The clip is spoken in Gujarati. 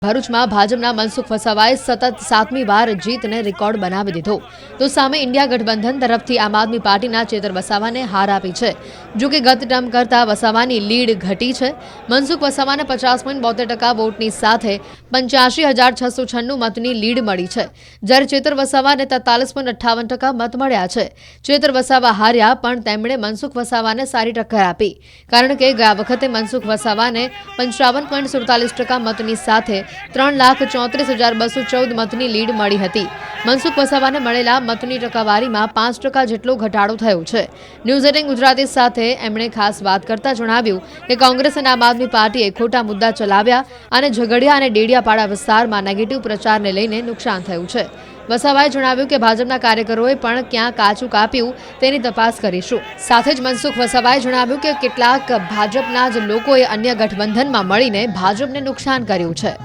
ભરૂચમાં ભાજપના મનસુખ વસાવાએ સતત 7મી વાર જીતને રેકોર્ડ બનાવી દીધો તો સામે ઇન્ડિયા ગઠબંધન તરફથી આમ આદમી પાર્ટીના ચેતર વસાવાને હાર આપી છે। જો કે ગત ટર્મ કરતા વસાવાની લીડ ઘટી છે। મનસુખ વસાવાને 50.72% વોટની સાથે 85,696 મતની લીડ મળી છે, જ્યારે ચેતર વસાવાને 43.58% મત મળ્યા છે। ચેતર વસાવા હાર્યા, પણ તેમણે મનસુખ વસાવાને સારી ટક્કર આપી, કારણ કે ગયા વખતે મનસુખ વસાવાને 55.47% મતની સાથે 3,34,214 મતની લીડ મળી હતી। મનસુખ વસાવાને મળેલા મતની ટકાવારીમાં 5% જેટલો ઘટાડો થયો છે। ન્યૂઝ 18 ગુજરાતી સાથે એમણે ખાસ વાત કરતા જણાવ્યું કે કોંગ્રેસ અને આમ આદમી પાર્ટીએ ખોટા મુદ્દા ચલાવ્યા અને ઝઘડિયા અને ડેડિયાપાડા વિસ્તારમાં નેગેટિવ પ્રચારને લઈને નુકસાન થયું છે। વસાવાએ જણાવ્યું કે ભાજપના કાર્યકરોએ પણ ક્યાં કાચું કાપ્યું તેની તપાસ કરીશું। સાથે જ મનસુખ વસાવાએ જણાવ્યું કે કેટલાક ભાજપના જ લોકોએ અન્ય ગઠબંધનમાં મળીને ભાજપને નુકસાન કર્યું છે।